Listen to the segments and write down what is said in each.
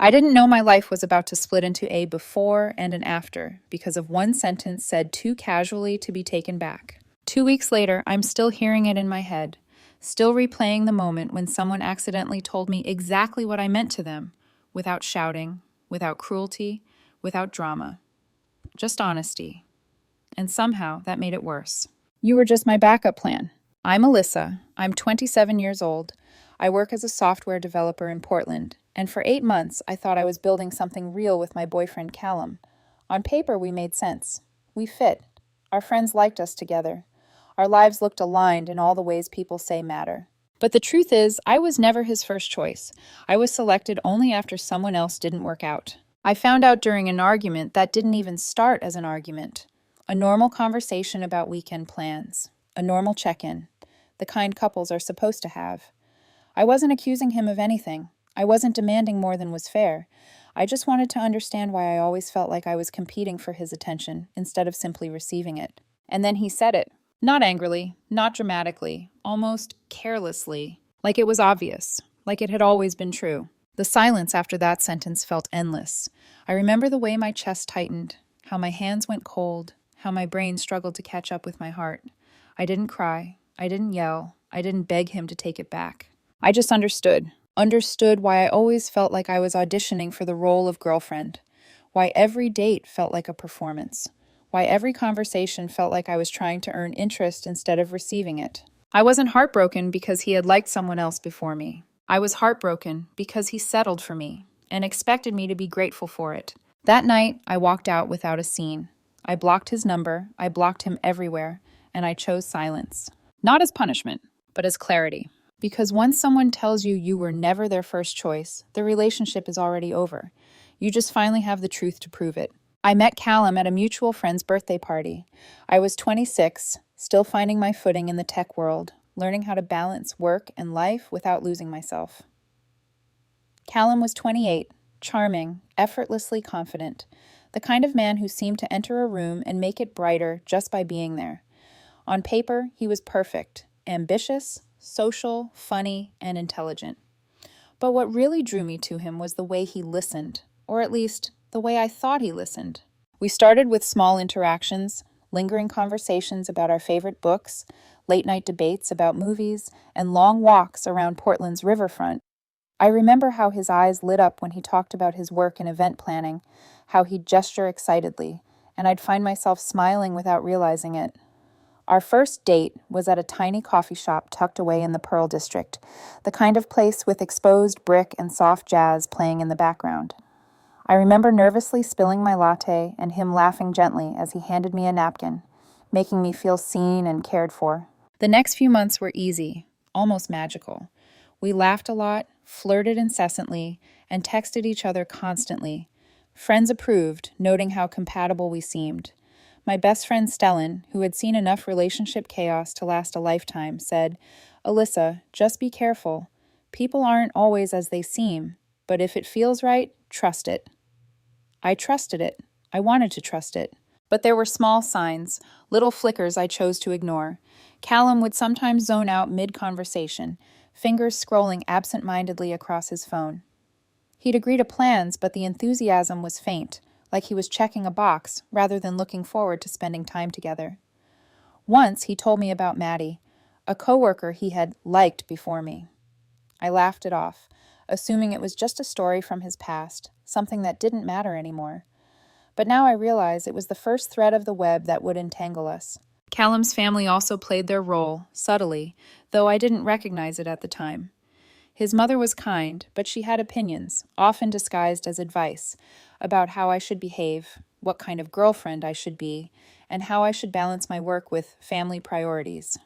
I didn't know my life was about to split into a before and an after because of one sentence said too casually to be taken back. 2 weeks later, I'm still hearing it in my head, still replaying the moment when someone accidentally told me exactly what I meant to them, without shouting, without cruelty, without drama. Just honesty. And somehow that made it worse. You were just my backup plan. I'm Alyssa. I'm 27 years old. I work as a software developer in Portland, and for 8 months I thought I was building something real with my boyfriend Callum. On paper, we made sense. We fit. Our friends liked us together. Our lives looked aligned in all the ways people say matter. But the truth is, I was never his first choice. I was selected only after someone else didn't work out. I found out during an argument that didn't even start as an argument. A normal conversation about weekend plans. A normal check-in. The kind couples are supposed to have. I wasn't accusing him of anything. I wasn't demanding more than was fair. I just wanted to understand why I always felt like I was competing for his attention instead of simply receiving it. And then he said it. Not angrily, not dramatically, almost carelessly, like it was obvious, like it had always been true. The silence after that sentence felt endless. I remember the way my chest tightened, how my hands went cold, how my brain struggled to catch up with my heart. I didn't cry. I didn't yell. I didn't beg him to take it back. I just understood why I always felt like I was auditioning for the role of girlfriend, why every date felt like a performance, why every conversation felt like I was trying to earn interest instead of receiving it. I wasn't heartbroken because he had liked someone else before me. I was heartbroken because he settled for me and expected me to be grateful for it. That night, I walked out without a scene. I blocked his number, I blocked him everywhere, and I chose silence. Not as punishment, but as clarity. Because once someone tells you you were never their first choice, the relationship is already over. You just finally have the truth to prove it. I met Callum at a mutual friend's birthday party. I was 26, still finding my footing in the tech world, learning how to balance work and life without losing myself. Callum was 28, charming, effortlessly confident, the kind of man who seemed to enter a room and make it brighter just by being there. On paper, he was perfect, ambitious, social, funny, and intelligent. But what really drew me to him was the way he listened, or at least, the way I thought he listened. We started with small interactions, lingering conversations about our favorite books, late-night debates about movies, and long walks around Portland's riverfront. I remember how his eyes lit up when he talked about his work in event planning, how he'd gesture excitedly, and I'd find myself smiling without realizing it. Our first date was at a tiny coffee shop tucked away in the Pearl District, the kind of place with exposed brick and soft jazz playing in the background. I remember nervously spilling my latte and him laughing gently as he handed me a napkin, making me feel seen and cared for. The next few months were easy, almost magical. We laughed a lot, flirted incessantly, and texted each other constantly. Friends approved, noting how compatible we seemed. My best friend Stellan, who had seen enough relationship chaos to last a lifetime, said, "Alyssa, just be careful. People aren't always as they seem, but if it feels right, trust it." I trusted it. I wanted to trust it. But there were small signs, little flickers I chose to ignore. Callum would sometimes zone out mid-conversation, fingers scrolling absent-mindedly across his phone. He'd agree to plans, but the enthusiasm was faint, like he was checking a box rather than looking forward to spending time together. Once he told me about Maddie, a coworker he had liked before me. I laughed it off, assuming it was just a story from his past, something that didn't matter anymore. But now I realize it was the first thread of the web that would entangle us. Callum's family also played their role, subtly, though I didn't recognize it at the time. His mother was kind, but she had opinions, often disguised as advice, about how I should behave, what kind of girlfriend I should be, and how I should balance my work with family priorities.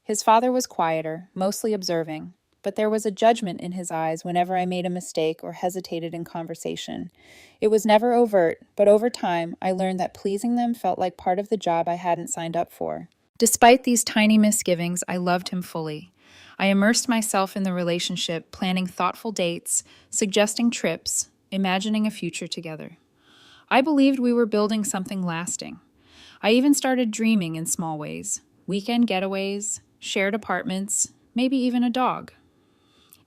His father was quieter, mostly observing, but there was a judgment in his eyes whenever I made a mistake or hesitated in conversation. It was never overt, but over time, I learned that pleasing them felt like part of the job I hadn't signed up for. Despite these tiny misgivings, I loved him fully. I immersed myself in the relationship, planning thoughtful dates, suggesting trips, imagining a future together. I believed we were building something lasting. I even started dreaming in small ways. Weekend getaways, shared apartments, maybe even a dog.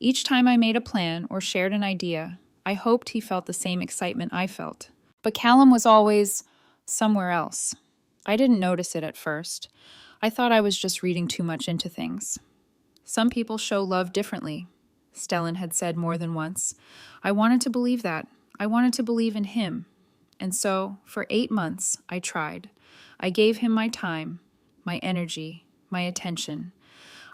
Each time I made a plan or shared an idea, I hoped he felt the same excitement I felt. But Callum was always somewhere else. I didn't notice it at first. I thought I was just reading too much into things. Some people show love differently, Stellan had said more than once. I wanted to believe that. I wanted to believe in him. And so, for 8 months, I tried. I gave him my time, my energy, my attention.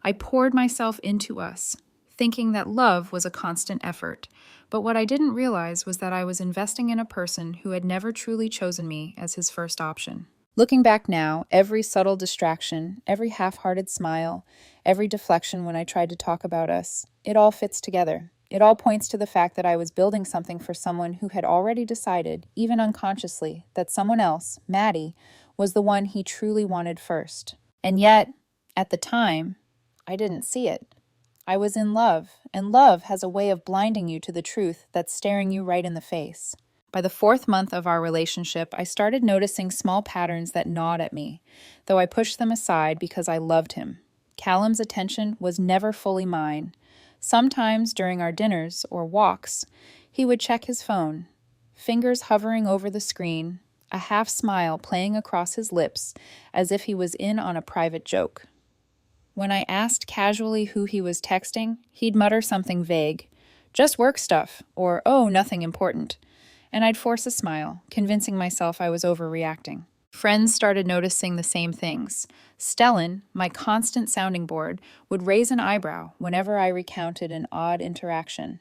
I poured myself into us, thinking that love was a constant effort. But what I didn't realize was that I was investing in a person who had never truly chosen me as his first option. Looking back now, every subtle distraction, every half-hearted smile, every deflection when I tried to talk about us, it all fits together. It all points to the fact that I was building something for someone who had already decided, even unconsciously, that someone else, Maddie, was the one he truly wanted first. And yet, at the time, I didn't see it. I was in love, and love has a way of blinding you to the truth that's staring you right in the face. By the 4th month of our relationship, I started noticing small patterns that gnawed at me, though I pushed them aside because I loved him. Callum's attention was never fully mine. Sometimes during our dinners or walks, he would check his phone, fingers hovering over the screen, a half smile playing across his lips as if he was in on a private joke. When I asked casually who he was texting, he'd mutter something vague, just work stuff, or oh, nothing important. And I'd force a smile, convincing myself I was overreacting. Friends started noticing the same things. Stellan, my constant sounding board, would raise an eyebrow whenever I recounted an odd interaction.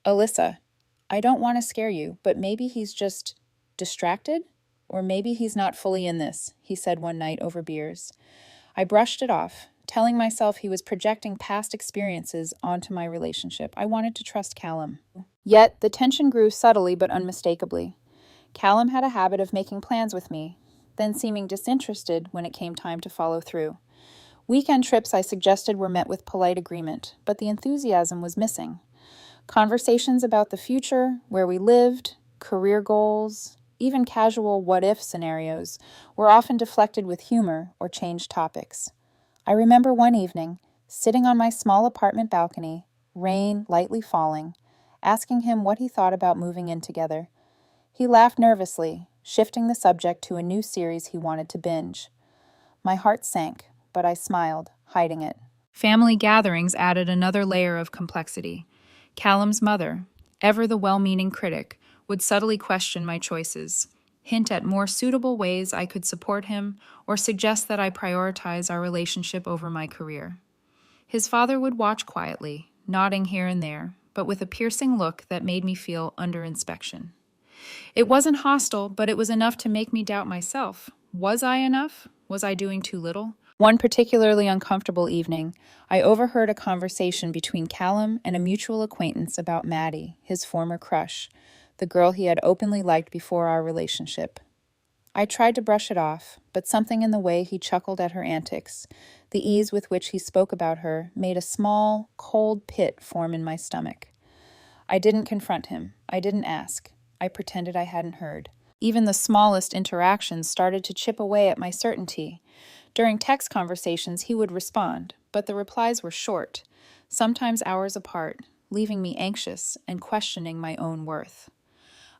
Alyssa, I don't want to scare you, but maybe he's just distracted? Or maybe he's not fully in this, he said one night over beers. I brushed it off, telling myself he was projecting past experiences onto my relationship. I wanted to trust Callum. Yet, the tension grew subtly but unmistakably. Callum had a habit of making plans with me, then seeming disinterested when it came time to follow through. Weekend trips I suggested were met with polite agreement, but the enthusiasm was missing. Conversations about the future, where we lived, career goals, even casual what-if scenarios, were often deflected with humor or changed topics. I remember one evening, sitting on my small apartment balcony, rain lightly falling, asking him what he thought about moving in together. He laughed nervously, shifting the subject to a new series he wanted to binge. My heart sank, but I smiled, hiding it. Family gatherings added another layer of complexity. Callum's mother, ever the well-meaning critic, would subtly question my choices, hint at more suitable ways I could support him, or suggest that I prioritize our relationship over my career. His father would watch quietly, nodding here and there, but with a piercing look that made me feel under inspection. It wasn't hostile, but it was enough to make me doubt myself. Was I enough? Was I doing too little? One particularly uncomfortable evening, I overheard a conversation between Callum and a mutual acquaintance about Maddie, his former crush, the girl he had openly liked before our relationship. I tried to brush it off, but something in the way he chuckled at her antics, the ease with which he spoke about her, made a small, cold pit form in my stomach. I didn't confront him. I didn't ask. I pretended I hadn't heard. Even the smallest interactions started to chip away at my certainty. During text conversations, he would respond, but the replies were short, sometimes hours apart, leaving me anxious and questioning my own worth.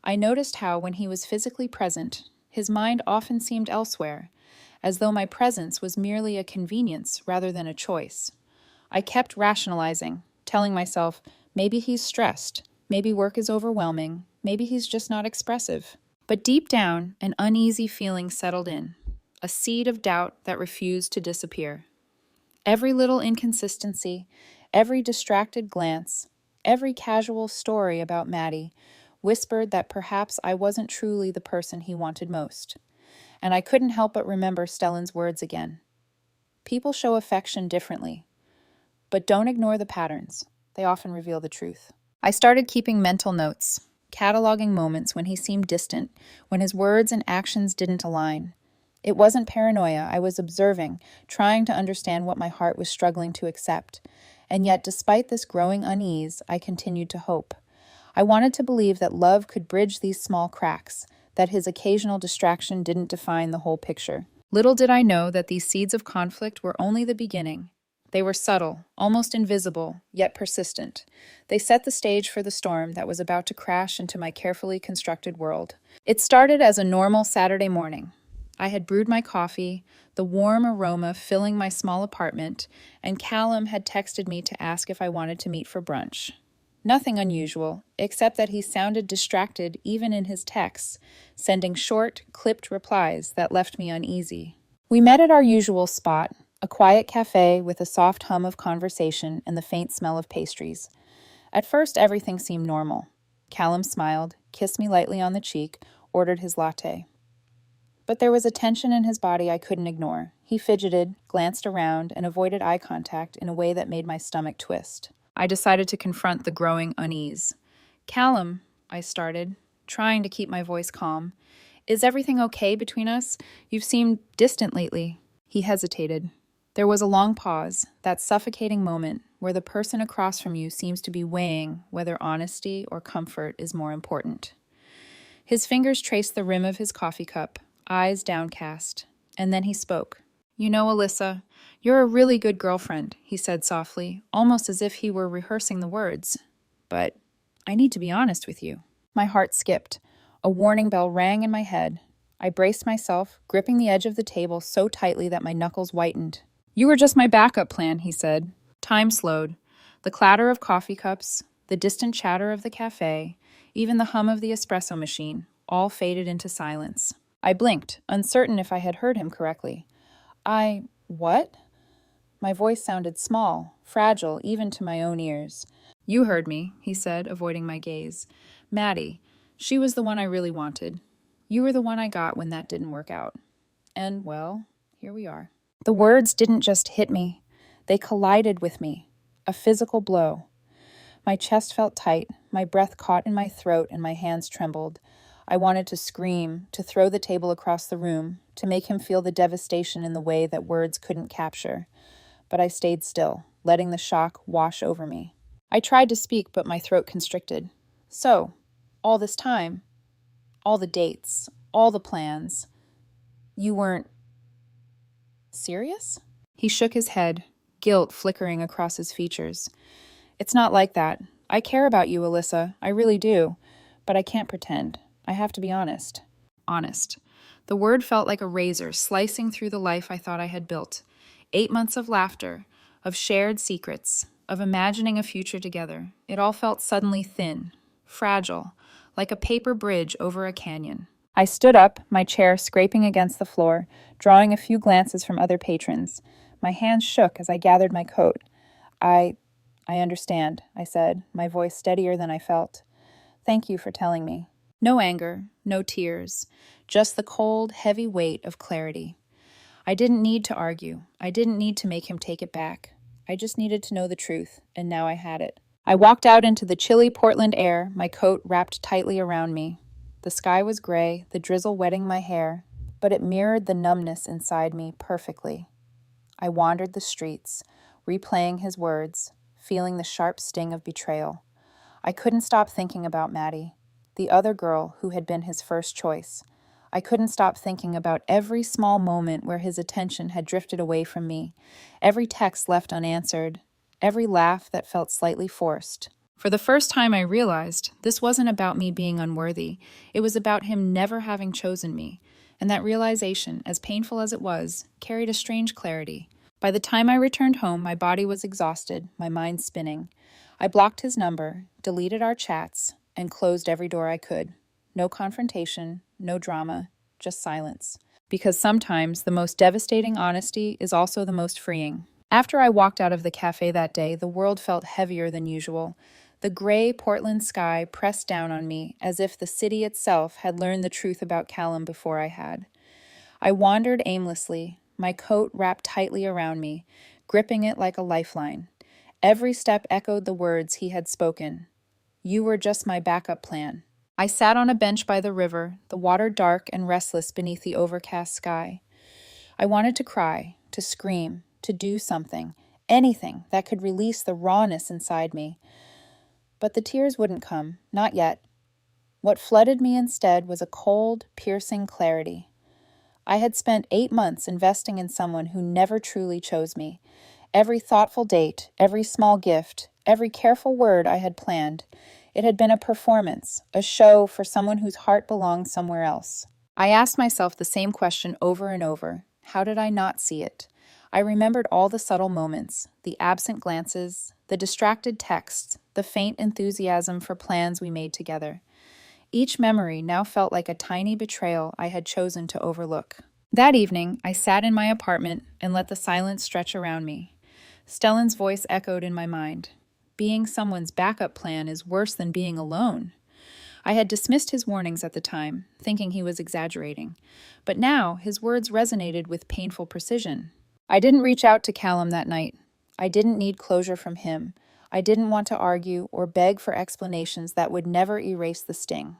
I noticed how, when he was physically present, his mind often seemed elsewhere, as though my presence was merely a convenience rather than a choice. I kept rationalizing, telling myself, maybe he's stressed, maybe work is overwhelming, maybe he's just not expressive. But deep down, an uneasy feeling settled in, a seed of doubt that refused to disappear. Every little inconsistency, every distracted glance, every casual story about Maddie whispered that perhaps I wasn't truly the person he wanted most. And I couldn't help but remember Stellan's words again. People show affection differently, but don't ignore the patterns. They often reveal the truth. I started keeping mental notes, cataloging moments when he seemed distant, when his words and actions didn't align. It wasn't paranoia. I was observing, trying to understand what my heart was struggling to accept. And yet, despite this growing unease, I continued to hope. I wanted to believe that love could bridge these small cracks, that his occasional distraction didn't define the whole picture. Little did I know that these seeds of conflict were only the beginning. They were subtle, almost invisible, yet persistent. They set the stage for the storm that was about to crash into my carefully constructed world. It started as a normal Saturday morning. I had brewed my coffee, the warm aroma filling my small apartment, and Callum had texted me to ask if I wanted to meet for brunch. Nothing unusual, except that he sounded distracted even in his texts, sending short, clipped replies that left me uneasy. We met at our usual spot, a quiet cafe with a soft hum of conversation and the faint smell of pastries. At first, everything seemed normal. Callum smiled, kissed me lightly on the cheek, ordered his latte. But there was a tension in his body I couldn't ignore. He fidgeted, glanced around, and avoided eye contact in a way that made my stomach twist. I decided to confront the growing unease. "Callum," I started, trying to keep my voice calm. "Is everything okay between us? You've seemed distant lately." He hesitated. There was a long pause, that suffocating moment where the person across from you seems to be weighing whether honesty or comfort is more important. His fingers traced the rim of his coffee cup, eyes downcast, and then he spoke. "You know, Alyssa, you're a really good girlfriend," he said softly, almost as if he were rehearsing the words. "But I need to be honest with you." My heart skipped. A warning bell rang in my head. I braced myself, gripping the edge of the table so tightly that my knuckles whitened. "You were just my backup plan," he said. Time slowed. The clatter of coffee cups, the distant chatter of the cafe, even the hum of the espresso machine, all faded into silence. I blinked, uncertain if I had heard him correctly. What? My voice sounded small, fragile, even to my own ears. "You heard me," he said, avoiding my gaze. "Maddie. She was the one I really wanted. You were the one I got when that didn't work out. And, well, here we are." The words didn't just hit me. They collided with me. A physical blow. My chest felt tight, my breath caught in my throat, and my hands trembled. I wanted to scream, to throw the table across the room, to make him feel the devastation in the way that words couldn't capture. But I stayed still, letting the shock wash over me. I tried to speak, but my throat constricted. "So, all this time, all the dates, all the plans, you weren't serious?" He shook his head, guilt flickering across his features. "It's not like that. I care about you, Alyssa. I really do. But I can't pretend. I have to be honest." Honest. The word felt like a razor slicing through the life I thought I had built. 8 months of laughter, of shared secrets, of imagining a future together. It all felt suddenly thin, fragile, like a paper bridge over a canyon. I stood up, my chair scraping against the floor, drawing a few glances from other patrons. My hands shook as I gathered my coat. I understand," I said, my voice steadier than I felt. "Thank you for telling me." No anger, no tears, just the cold, heavy weight of clarity. I didn't need to argue. I didn't need to make him take it back. I just needed to know the truth, and now I had it. I walked out into the chilly Portland air, my coat wrapped tightly around me. The sky was gray, the drizzle wetting my hair, but it mirrored the numbness inside me perfectly. I wandered the streets, replaying his words, feeling the sharp sting of betrayal. I couldn't stop thinking about Maddie, the other girl who had been his first choice. I couldn't stop thinking about every small moment where his attention had drifted away from me, every text left unanswered, every laugh that felt slightly forced. For the first time, I realized this wasn't about me being unworthy. It was about him never having chosen me. And that realization, as painful as it was, carried a strange clarity. By the time I returned home, my body was exhausted, my mind spinning. I blocked his number, deleted our chats, and closed every door I could. No confrontation, no drama, just silence. Because sometimes the most devastating honesty is also the most freeing. After I walked out of the cafe that day, the world felt heavier than usual. The gray Portland sky pressed down on me as if the city itself had learned the truth about Callum before I had. I wandered aimlessly, my coat wrapped tightly around me, gripping it like a lifeline. Every step echoed the words he had spoken. "You were just my backup plan." I sat on a bench by the river, the water dark and restless beneath the overcast sky. I wanted to cry, to scream, to do something, anything that could release the rawness inside me. But the tears wouldn't come, not yet. What flooded me instead was a cold, piercing clarity. I had spent 8 months investing in someone who never truly chose me. Every thoughtful date, every small gift, every careful word I had planned. It had been a performance, a show for someone whose heart belonged somewhere else. I asked myself the same question over and over. How did I not see it? I remembered all the subtle moments, the absent glances, the distracted texts, the faint enthusiasm for plans we made together. Each memory now felt like a tiny betrayal I had chosen to overlook. That evening, I sat in my apartment and let the silence stretch around me. Stellan's voice echoed in my mind. Being someone's backup plan is worse than being alone. I had dismissed his warnings at the time, thinking he was exaggerating. But now, his words resonated with painful precision. I didn't reach out to Callum that night. I didn't need closure from him. I didn't want to argue or beg for explanations that would never erase the sting.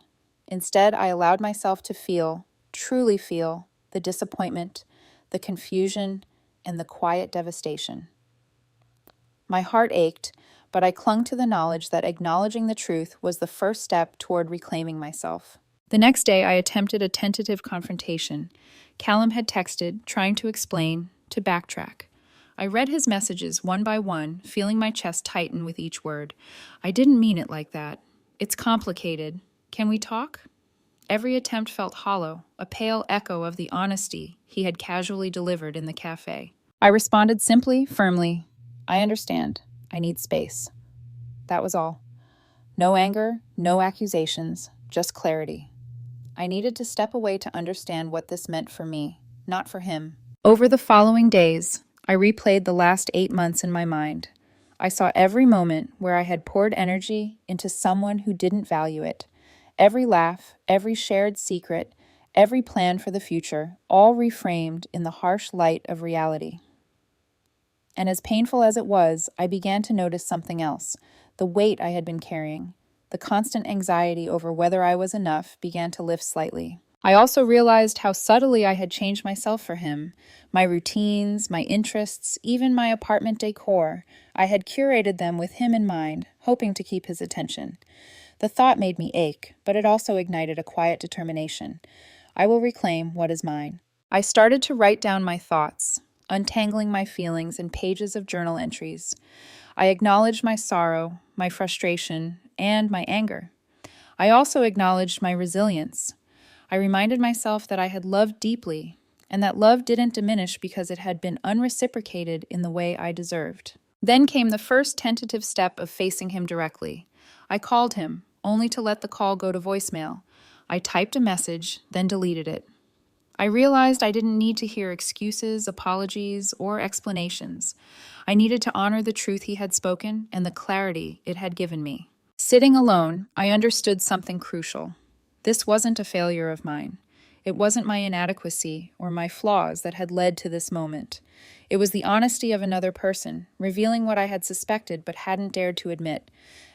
Instead, I allowed myself to feel, truly feel, the disappointment, the confusion, and the quiet devastation. My heart ached, but I clung to the knowledge that acknowledging the truth was the first step toward reclaiming myself. The next day, I attempted a tentative confrontation. Callum had texted, trying to explain, to backtrack. I read his messages one by one, feeling my chest tighten with each word. I didn't mean it like that. It's complicated. Can we talk? Every attempt felt hollow, a pale echo of the honesty he had casually delivered in the cafe. I responded simply, firmly, I understand. I need space. That was all. No anger, no accusations, just clarity. I needed to step away to understand what this meant for me, not for him. Over the following days, I replayed the last 8 months in my mind. I saw every moment where I had poured energy into someone who didn't value it. Every laugh, every shared secret, every plan for the future, all reframed in the harsh light of reality. And as painful as it was, I began to notice something else. The weight I had been carrying, the constant anxiety over whether I was enough, began to lift slightly. I also realized how subtly I had changed myself for him. My routines, my interests, even my apartment decor. I had curated them with him in mind, hoping to keep his attention. The thought made me ache, but it also ignited a quiet determination. I will reclaim what is mine. I started to write down my thoughts, untangling my feelings in pages of journal entries. I acknowledged my sorrow, my frustration, and my anger. I also acknowledged my resilience. I reminded myself that I had loved deeply, and that love didn't diminish because it had been unreciprocated in the way I deserved. Then came the first tentative step of facing him directly. I called him, only to let the call go to voicemail. I typed a message, then deleted it. I realized I didn't need to hear excuses, apologies, or explanations. I needed to honor the truth he had spoken and the clarity it had given me. Sitting alone, I understood something crucial. This wasn't a failure of mine. It wasn't my inadequacy or my flaws that had led to this moment. It was the honesty of another person, revealing what I had suspected but hadn't dared to admit.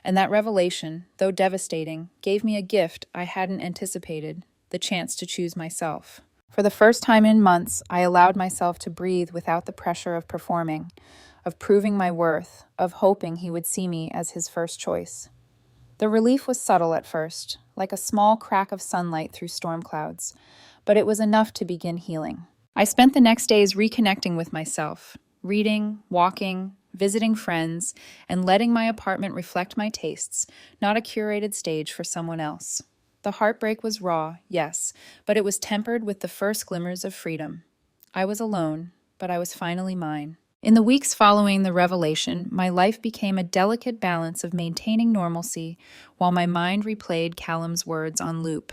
And that revelation, though devastating, gave me a gift I hadn't anticipated, the chance to choose myself. For the first time in months, I allowed myself to breathe without the pressure of performing, of proving my worth, of hoping he would see me as his first choice. The relief was subtle at first, like a small crack of sunlight through storm clouds, but it was enough to begin healing. I spent the next days reconnecting with myself, reading, walking, visiting friends, and letting my apartment reflect my tastes, not a curated stage for someone else. The heartbreak was raw, yes, but it was tempered with the first glimmers of freedom. I was alone, but I was finally mine. In the weeks following the revelation, my life became a delicate balance of maintaining normalcy while my mind replayed Callum's words on loop.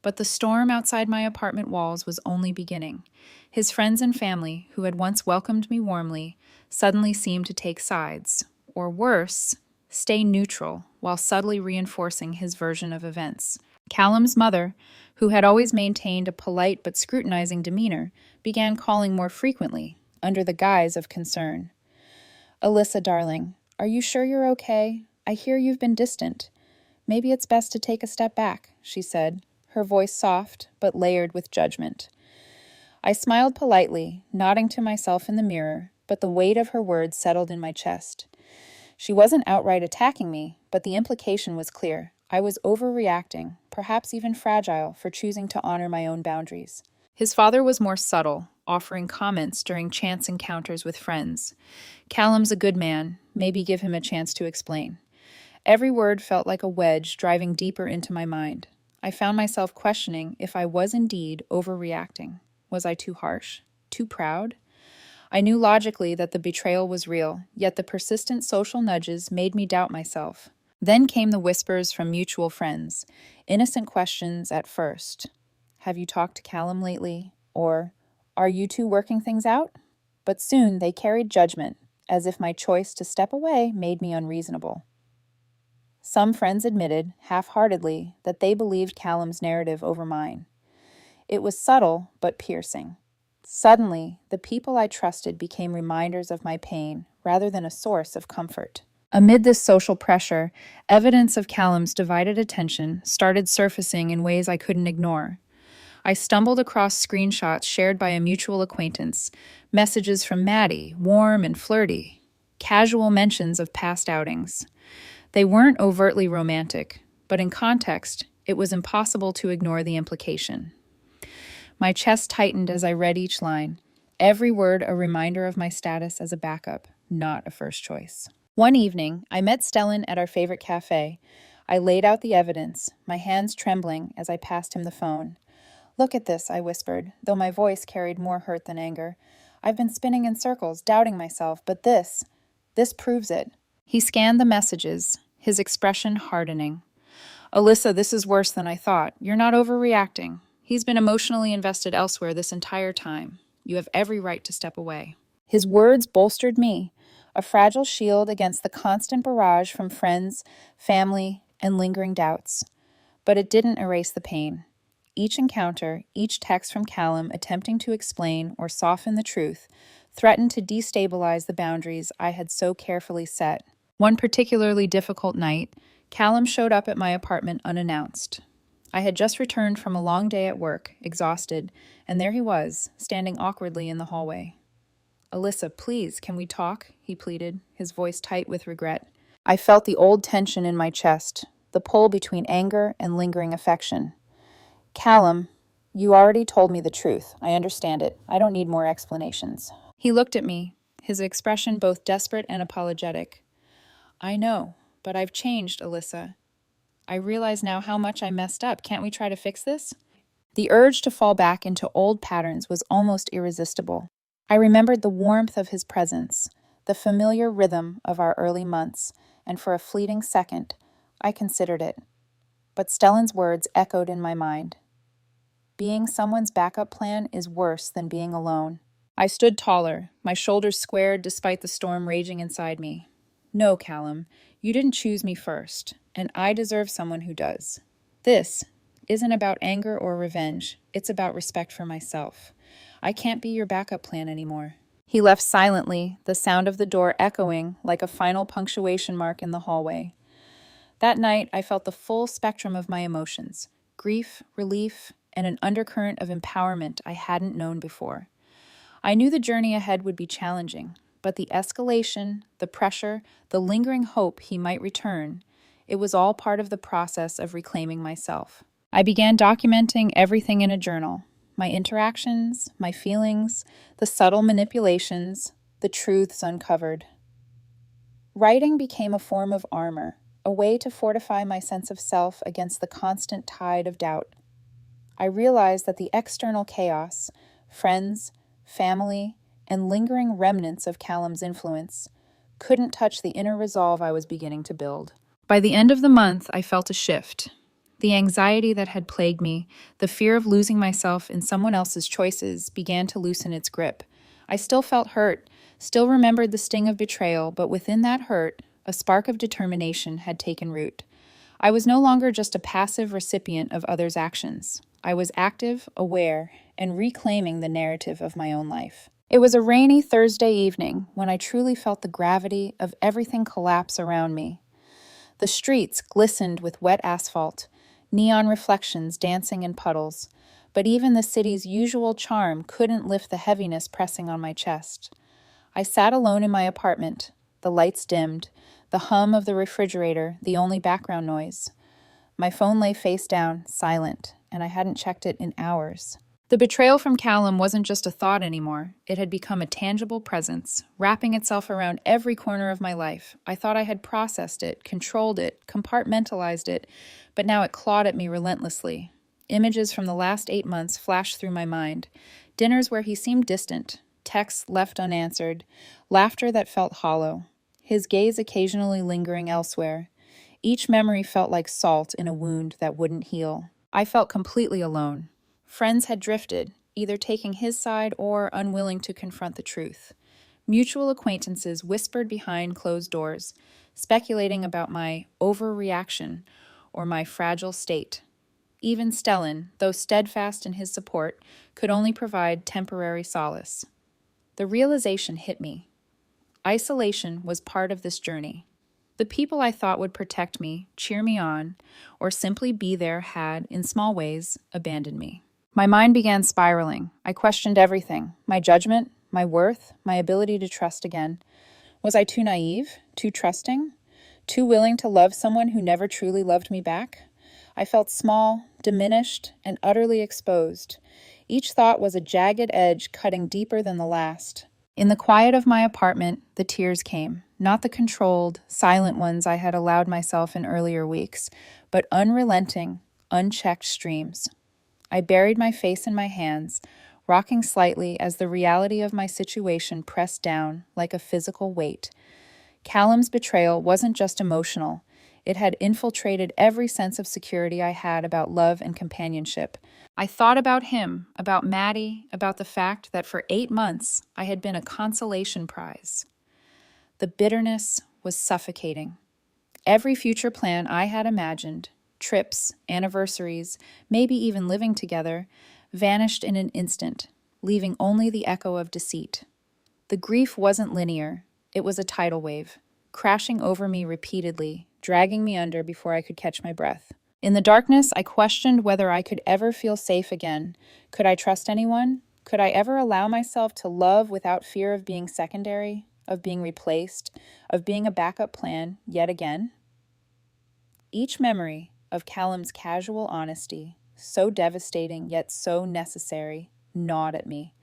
But the storm outside my apartment walls was only beginning. His friends and family, who had once welcomed me warmly, suddenly seemed to take sides, or worse, stay neutral while subtly reinforcing his version of events. Callum's mother, who had always maintained a polite but scrutinizing demeanor, began calling more frequently, under the guise of concern. "Alyssa, darling, are you sure you're okay? I hear you've been distant. Maybe it's best to take a step back," she said, her voice soft but layered with judgment. I smiled politely, nodding to myself in the mirror, but the weight of her words settled in my chest. She wasn't outright attacking me, but the implication was clear. I was overreacting, perhaps even fragile, for choosing to honor my own boundaries. His father was more subtle, offering comments during chance encounters with friends. Callum's a good man. Maybe give him a chance to explain. Every word felt like a wedge driving deeper into my mind. I found myself questioning if I was indeed overreacting. Was I too harsh? Too proud? I knew logically that the betrayal was real, yet the persistent social nudges made me doubt myself. Then came the whispers from mutual friends, innocent questions at first. Have you talked to Callum lately? Or, are you two working things out? But soon they carried judgment, as if my choice to step away made me unreasonable. Some friends admitted, half-heartedly, that they believed Callum's narrative over mine. It was subtle, but piercing. Suddenly, the people I trusted became reminders of my pain rather than a source of comfort. Amid this social pressure, evidence of Callum's divided attention started surfacing in ways I couldn't ignore. I stumbled across screenshots shared by a mutual acquaintance, messages from Maddie, warm and flirty, casual mentions of past outings. They weren't overtly romantic, but in context, it was impossible to ignore the implication. My chest tightened as I read each line, every word a reminder of my status as a backup, not a first choice. One evening, I met Stellan at our favorite cafe. I laid out the evidence, my hands trembling as I passed him the phone. Look at this, I whispered, though my voice carried more hurt than anger. I've been spinning in circles, doubting myself, but this proves it. He scanned the messages, his expression hardening. Alyssa, this is worse than I thought. You're not overreacting. He's been emotionally invested elsewhere this entire time. You have every right to step away. His words bolstered me, a fragile shield against the constant barrage from friends, family, and lingering doubts. But it didn't erase the pain. Each encounter, each text from Callum attempting to explain or soften the truth, threatened to destabilize the boundaries I had so carefully set. One particularly difficult night, Callum showed up at my apartment unannounced. I had just returned from a long day at work, exhausted, and there he was, standing awkwardly in the hallway. Alyssa, please, can we talk? He pleaded, his voice tight with regret. I felt the old tension in my chest, the pull between anger and lingering affection. Callum, you already told me the truth. I understand it. I don't need more explanations. He looked at me, his expression both desperate and apologetic. I know, but I've changed, Alyssa. I realize now how much I messed up. Can't we try to fix this? The urge to fall back into old patterns was almost irresistible. I remembered the warmth of his presence, the familiar rhythm of our early months, and for a fleeting second, I considered it. But Stellan's words echoed in my mind. Being someone's backup plan is worse than being alone. I stood taller, my shoulders squared despite the storm raging inside me. No, Callum, you didn't choose me first, and I deserve someone who does. This isn't about anger or revenge. It's about respect for myself. I can't be your backup plan anymore. He left silently, the sound of the door echoing like a final punctuation mark in the hallway. That night, I felt the full spectrum of my emotions, grief, relief, and an undercurrent of empowerment I hadn't known before. I knew the journey ahead would be challenging, but the escalation, the pressure, the lingering hope he might return, it was all part of the process of reclaiming myself. I began documenting everything in a journal, my interactions, my feelings, the subtle manipulations, the truths uncovered. Writing became a form of armor, a way to fortify my sense of self against the constant tide of doubt. I realized that the external chaos, friends, family, and lingering remnants of Callum's influence, couldn't touch the inner resolve I was beginning to build. By the end of the month, I felt a shift. The anxiety that had plagued me, the fear of losing myself in someone else's choices, began to loosen its grip. I still felt hurt, still remembered the sting of betrayal, but within that hurt, a spark of determination had taken root. I was no longer just a passive recipient of others' actions. I was active, aware, and reclaiming the narrative of my own life. It was a rainy Thursday evening when I truly felt the gravity of everything collapse around me. The streets glistened with wet asphalt, neon reflections dancing in puddles, but even the city's usual charm couldn't lift the heaviness pressing on my chest. I sat alone in my apartment, the lights dimmed, the hum of the refrigerator the only background noise. My phone lay face down, silent, and I hadn't checked it in hours. The betrayal from Callum wasn't just a thought anymore. It had become a tangible presence, wrapping itself around every corner of my life. I thought I had processed it, controlled it, compartmentalized it, but now it clawed at me relentlessly. Images from the last 8 months flashed through my mind. Dinners where he seemed distant, texts left unanswered, laughter that felt hollow, his gaze occasionally lingering elsewhere. Each memory felt like salt in a wound that wouldn't heal. I felt completely alone. Friends had drifted, either taking his side or unwilling to confront the truth. Mutual acquaintances whispered behind closed doors, speculating about my overreaction or my fragile state. Even Stellan, though steadfast in his support, could only provide temporary solace. The realization hit me. Isolation was part of this journey. The people I thought would protect me, cheer me on, or simply be there had, in small ways, abandoned me. My mind began spiraling. I questioned everything: my judgment, my worth, my ability to trust again. Was I too naive, too trusting, too willing to love someone who never truly loved me back? I felt small, diminished, and utterly exposed. Each thought was a jagged edge cutting deeper than the last. In the quiet of my apartment, the tears came, not the controlled, silent ones I had allowed myself in earlier weeks, but unrelenting, unchecked streams. I buried my face in my hands, rocking slightly as the reality of my situation pressed down like a physical weight. Callum's betrayal wasn't just emotional. It had infiltrated every sense of security I had about love and companionship. I thought about him, about Maddie, about the fact that for 8 months I had been a consolation prize. The bitterness was suffocating. Every future plan I had imagined, trips, anniversaries, maybe even living together, vanished in an instant, leaving only the echo of deceit. The grief wasn't linear. It was a tidal wave, crashing over me repeatedly, dragging me under before I could catch my breath. In the darkness, I questioned whether I could ever feel safe again. Could I trust anyone? Could I ever allow myself to love without fear of being secondary, of being replaced, of being a backup plan yet again? Each memory of Callum's casual honesty, so devastating yet so necessary, gnawed at me.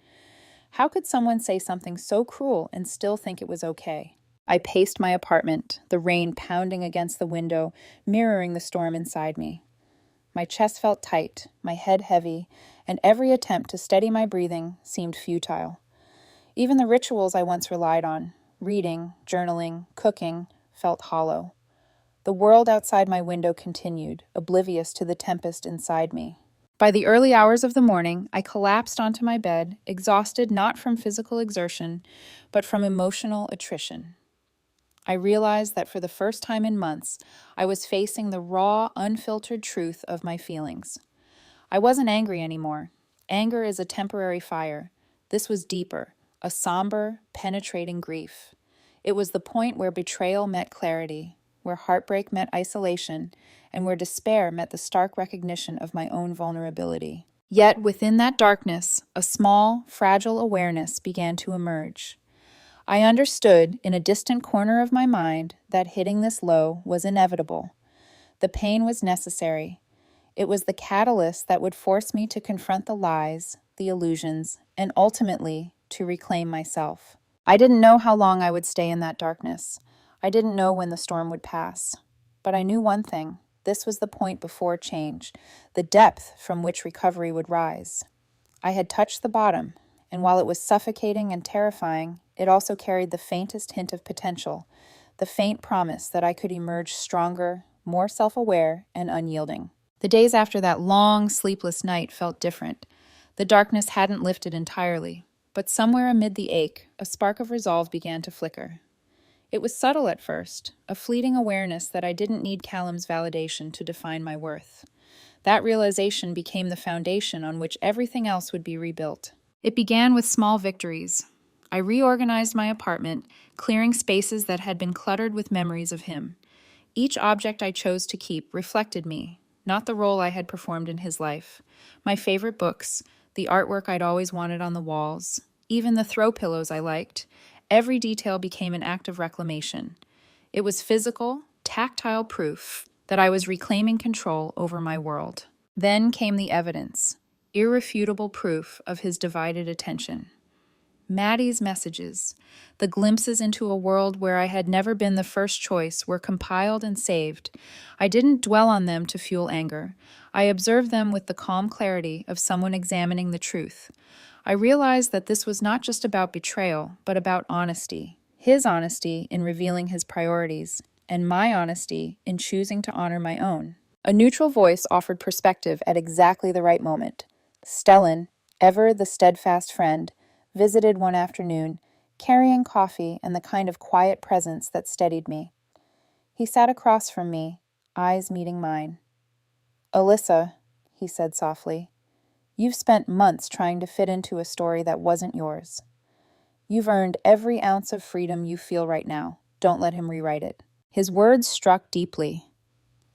How could someone say something so cruel and still think it was okay? I paced my apartment, the rain pounding against the window, mirroring the storm inside me. My chest felt tight, my head heavy, and every attempt to steady my breathing seemed futile. Even the rituals I once relied on, reading, journaling, cooking, felt hollow. The world outside my window continued, oblivious to the tempest inside me. By the early hours of the morning, I collapsed onto my bed, exhausted not from physical exertion, but from emotional attrition. I realized that for the first time in months, I was facing the raw, unfiltered truth of my feelings. I wasn't angry anymore. Anger is a temporary fire. This was deeper, a somber, penetrating grief. It was the point where betrayal met clarity, where heartbreak met isolation, and where despair met the stark recognition of my own vulnerability. Yet within that darkness, a small, fragile awareness began to emerge. I understood, in a distant corner of my mind, that hitting this low was inevitable. The pain was necessary. It was the catalyst that would force me to confront the lies, the illusions, and ultimately to reclaim myself. I didn't know how long I would stay in that darkness. I didn't know when the storm would pass. But I knew one thing: this was the point before change, the depth from which recovery would rise. I had touched the bottom, and while it was suffocating and terrifying, it also carried the faintest hint of potential, the faint promise that I could emerge stronger, more self-aware, and unyielding. The days after that long, sleepless night felt different. The darkness hadn't lifted entirely, but somewhere amid the ache, a spark of resolve began to flicker. It was subtle at first, a fleeting awareness that I didn't need Callum's validation to define my worth. That realization became the foundation on which everything else would be rebuilt. It began with small victories. I reorganized my apartment, clearing spaces that had been cluttered with memories of him. Each object I chose to keep reflected me, not the role I had performed in his life. My favorite books, the artwork I'd always wanted on the walls, even the throw pillows I liked, every detail became an act of reclamation. It was physical, tactile proof that I was reclaiming control over my world. Then came the evidence. irrefutable proof of his divided attention. Maddie's messages, the glimpses into a world where I had never been the first choice, were compiled and saved. I didn't dwell on them to fuel anger. I observed them with the calm clarity of someone examining the truth. I realized that this was not just about betrayal, but about honesty. His honesty in revealing his priorities, and my honesty in choosing to honor my own. A neutral voice offered perspective at exactly the right moment. Stellan, ever the steadfast friend, visited one afternoon, carrying coffee and the kind of quiet presence that steadied me. He sat across from me, eyes meeting mine. "Alyssa," he said softly, "you've spent months trying to fit into a story that wasn't yours. You've earned every ounce of freedom you feel right now. Don't let him rewrite it." His words struck deeply.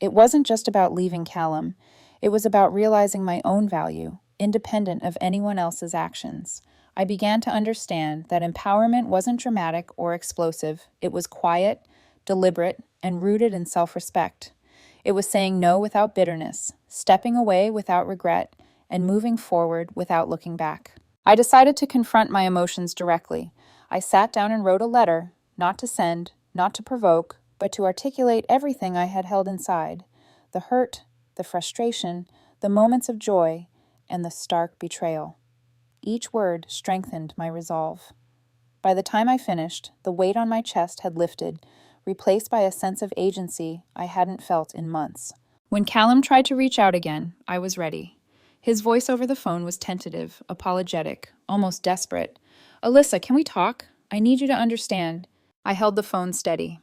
It wasn't just about leaving Callum. It was about realizing my own value, independent of anyone else's actions. I began to understand that empowerment wasn't dramatic or explosive. It was quiet, deliberate, and rooted in self-respect. It was saying no without bitterness, stepping away without regret, and moving forward without looking back. I decided to confront my emotions directly. I sat down and wrote a letter, not to send, not to provoke, but to articulate everything I had held inside: the hurt, the frustration, the moments of joy, and the stark betrayal. Each word strengthened my resolve. By the time I finished, the weight on my chest had lifted, replaced by a sense of agency I hadn't felt in months. When Callum tried to reach out again, I was ready. His voice over the phone was tentative, apologetic, almost desperate. "Alyssa, can we talk? I need you to understand." I held the phone steady.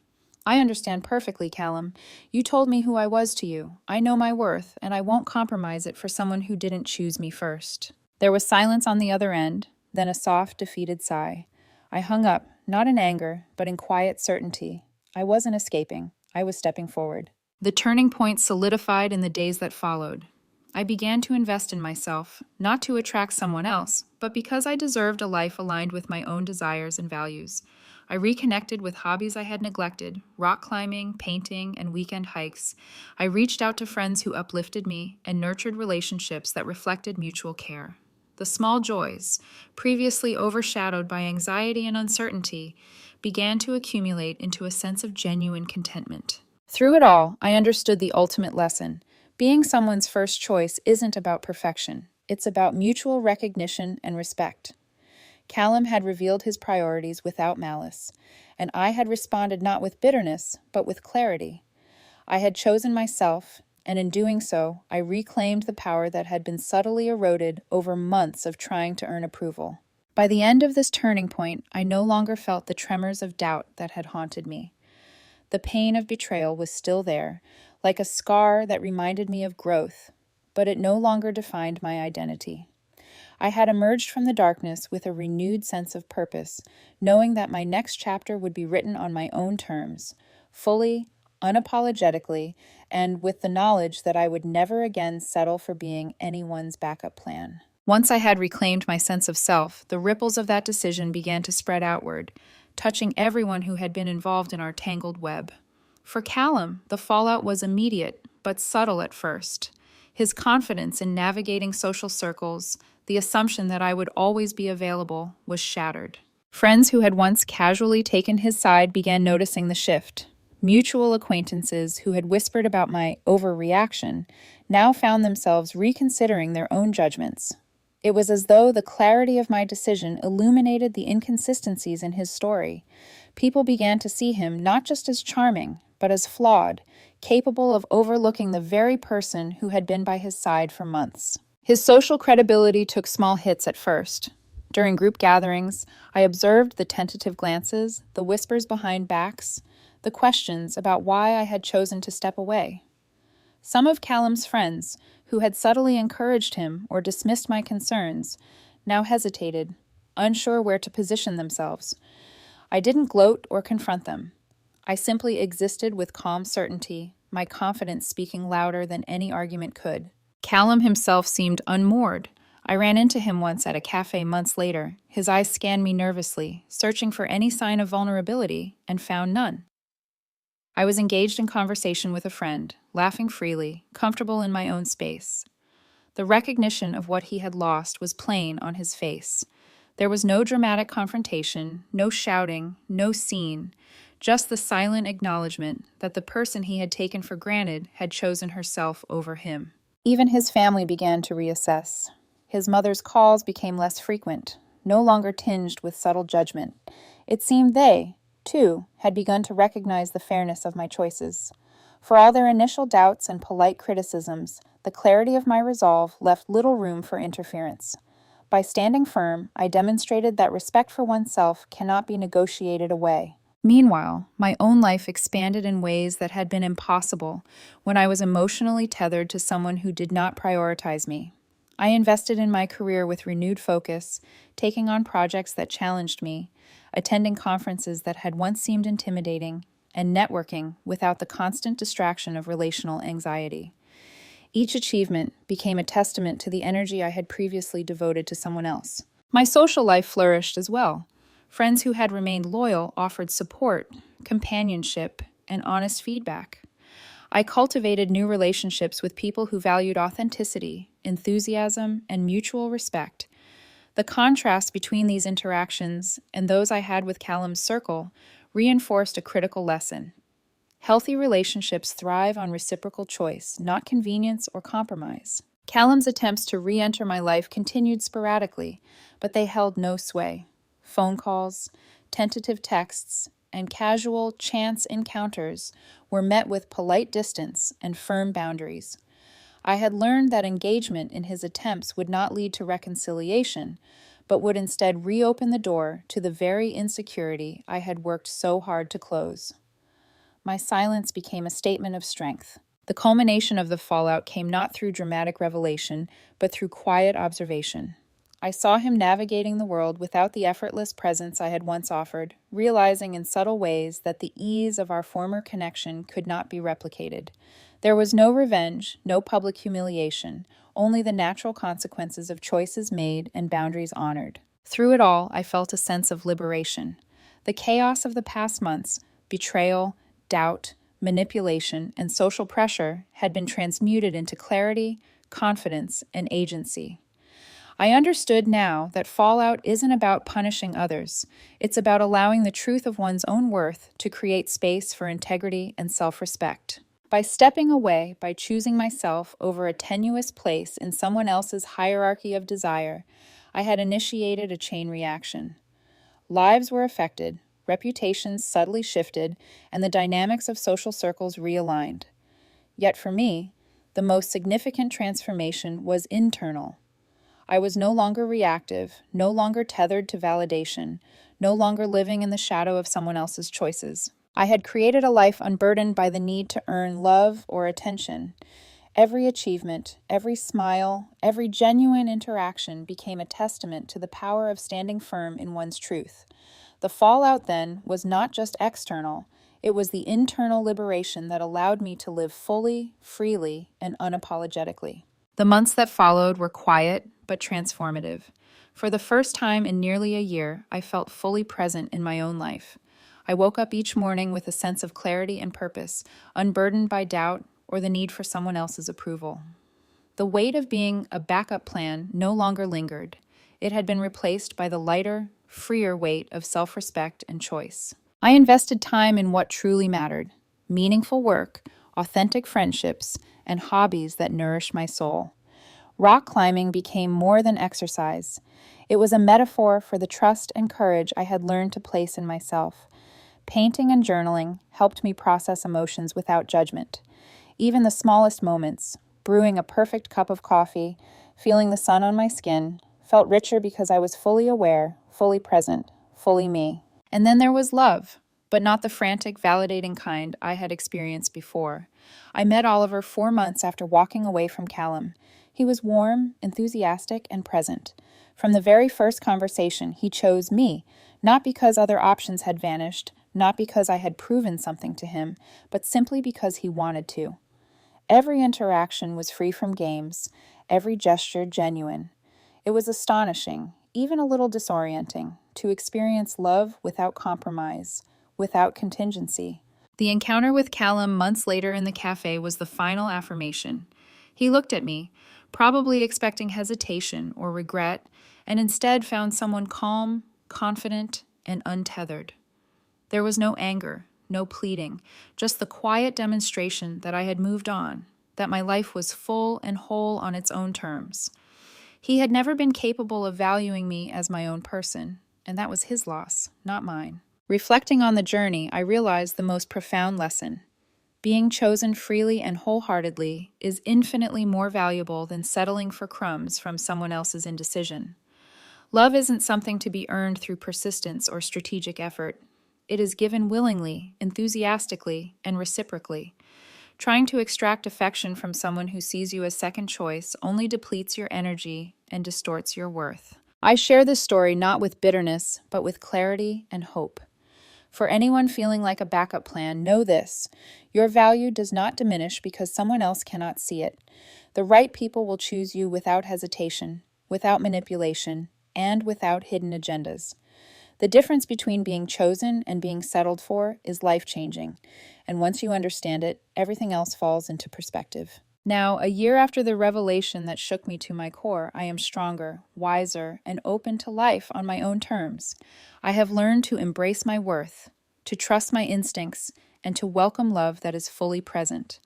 "I understand perfectly, Callum. You told me who I was to you. I know my worth, and I won't compromise it for someone who didn't choose me first." There was silence on the other end, then a soft, defeated sigh. I hung up, not in anger, but in quiet certainty. I wasn't escaping. I was stepping forward. The turning point solidified in the days that followed. I began to invest in myself, not to attract someone else, but because I deserved a life aligned with my own desires and values. I reconnected with hobbies I had neglected: rock climbing, painting, and weekend hikes. I reached out to friends who uplifted me and nurtured relationships that reflected mutual care. The small joys, previously overshadowed by anxiety and uncertainty, began to accumulate into a sense of genuine contentment. Through it all, I understood the ultimate lesson. Being someone's first choice isn't about perfection. It's about mutual recognition and respect. Callum had revealed his priorities without malice, and I had responded not with bitterness, but with clarity. I had chosen myself, and in doing so, I reclaimed the power that had been subtly eroded over months of trying to earn approval. By the end of this turning point, I no longer felt the tremors of doubt that had haunted me. The pain of betrayal was still there, like a scar that reminded me of growth, but it no longer defined my identity. I had emerged from the darkness with a renewed sense of purpose, knowing that my next chapter would be written on my own terms, fully, unapologetically, and with the knowledge that I would never again settle for being anyone's backup plan. Once I had reclaimed my sense of self, the ripples of that decision began to spread outward, touching everyone who had been involved in our tangled web. For Callum, the fallout was immediate, but subtle at first. His confidence in navigating social circles, the assumption that I would always be available, was shattered. Friends who had once casually taken his side began noticing the shift. Mutual acquaintances who had whispered about my overreaction now found themselves reconsidering their own judgments. It was as though the clarity of my decision illuminated the inconsistencies in his story. People began to see him not just as charming, but as flawed, capable of overlooking the very person who had been by his side for months. His social credibility took small hits at first. During group gatherings, I observed the tentative glances, the whispers behind backs, the questions about why I had chosen to step away. Some of Callum's friends, who had subtly encouraged him or dismissed my concerns, now hesitated, unsure where to position themselves. I didn't gloat or confront them. I simply existed with calm certainty, my confidence speaking louder than any argument could. Callum himself seemed unmoored. I ran into him once at a cafe months later. His eyes scanned me nervously, searching for any sign of vulnerability, and found none. I was engaged in conversation with a friend, laughing freely, comfortable in my own space. The recognition of what he had lost was plain on his face. There was no dramatic confrontation, no shouting, no scene, just the silent acknowledgement that the person he had taken for granted had chosen herself over him. Even his family began to reassess. His mother's calls became less frequent, no longer tinged with subtle judgment. It seemed they, too, had begun to recognize the fairness of my choices. For all their initial doubts and polite criticisms, the clarity of my resolve left little room for interference. By standing firm, I demonstrated that respect for oneself cannot be negotiated away. Meanwhile, my own life expanded in ways that had been impossible when I was emotionally tethered to someone who did not prioritize me. I invested in my career with renewed focus, taking on projects that challenged me, attending conferences that had once seemed intimidating, and networking without the constant distraction of relational anxiety. Each achievement became a testament to the energy I had previously devoted to someone else. My social life flourished as well. Friends who had remained loyal offered support, companionship, and honest feedback. I cultivated new relationships with people who valued authenticity, enthusiasm, and mutual respect. The contrast between these interactions and those I had with Callum's circle reinforced a critical lesson. Healthy relationships thrive on reciprocal choice, not convenience or compromise. Callum's attempts to re-enter my life continued sporadically, but they held no sway. Phone calls, tentative texts, and casual, chance encounters were met with polite distance and firm boundaries. I had learned that engagement in his attempts would not lead to reconciliation, but would instead reopen the door to the very insecurity I had worked so hard to close. My silence became a statement of strength. The culmination of the fallout came not through dramatic revelation, but through quiet observation. I saw him navigating the world without the effortless presence I had once offered, realizing in subtle ways that the ease of our former connection could not be replicated. There was no revenge, no public humiliation, only the natural consequences of choices made and boundaries honored. Through it all, I felt a sense of liberation. The chaos of the past months, betrayal, doubt, manipulation, and social pressure had been transmuted into clarity, confidence, and agency. I understood now that fallout isn't about punishing others. It's about allowing the truth of one's own worth to create space for integrity and self-respect. By stepping away, by choosing myself over a tenuous place in someone else's hierarchy of desire, I had initiated a chain reaction. Lives were affected, reputations subtly shifted, and the dynamics of social circles realigned. Yet for me, the most significant transformation was internal. I was no longer reactive, no longer tethered to validation, no longer living in the shadow of someone else's choices. I had created a life unburdened by the need to earn love or attention. Every achievement, every smile, every genuine interaction became a testament to the power of standing firm in one's truth. The fallout then was not just external, it was the internal liberation that allowed me to live fully, freely, and unapologetically. The months that followed were quiet but transformative. For the first time in nearly a year, I felt fully present in my own life. I woke up each morning with a sense of clarity and purpose, unburdened by doubt or the need for someone else's approval. The weight of being a backup plan no longer lingered. It had been replaced by the lighter, freer weight of self-respect and choice. I invested time in what truly mattered: meaningful work, authentic friendships, and hobbies that nourished my soul. Rock climbing became more than exercise. It was a metaphor for the trust and courage I had learned to place in myself. Painting and journaling helped me process emotions without judgment. Even the smallest moments, brewing a perfect cup of coffee, feeling the sun on my skin, felt richer because I was fully aware, fully present, fully me. And then there was love, but not the frantic, validating kind I had experienced before. I met Oliver 4 months after walking away from Callum. He was warm, enthusiastic, and present. From the very first conversation, he chose me, not because other options had vanished, not because I had proven something to him, but simply because he wanted to. Every interaction was free from games, every gesture genuine. It was astonishing, even a little disorienting, to experience love without compromise, without contingency. The encounter with Callum months later in the cafe was the final affirmation. He looked at me, probably expecting hesitation or regret, and instead found someone calm, confident, and untethered. There was no anger, no pleading, just the quiet demonstration that I had moved on, that my life was full and whole on its own terms. He had never been capable of valuing me as my own person, and that was his loss, not mine. Reflecting on the journey, I realized the most profound lesson. Being chosen freely and wholeheartedly is infinitely more valuable than settling for crumbs from someone else's indecision. Love isn't something to be earned through persistence or strategic effort. It is given willingly, enthusiastically, and reciprocally. Trying to extract affection from someone who sees you as second choice only depletes your energy and distorts your worth. I share this story not with bitterness, but with clarity and hope. For anyone feeling like a backup plan, know this: your value does not diminish because someone else cannot see it. The right people will choose you without hesitation, without manipulation, and without hidden agendas. The difference between being chosen and being settled for is life-changing, and once you understand it, everything else falls into perspective. Now, a year after the revelation that shook me to my core, I am stronger, wiser, and open to life on my own terms. I have learned to embrace my worth, to trust my instincts, and to welcome love that is fully present.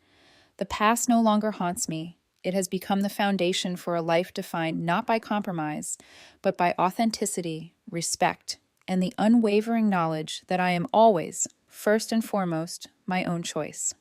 The past no longer haunts me. It has become the foundation for a life defined not by compromise, but by authenticity, respect, and the unwavering knowledge that I am always, first and foremost, my own choice.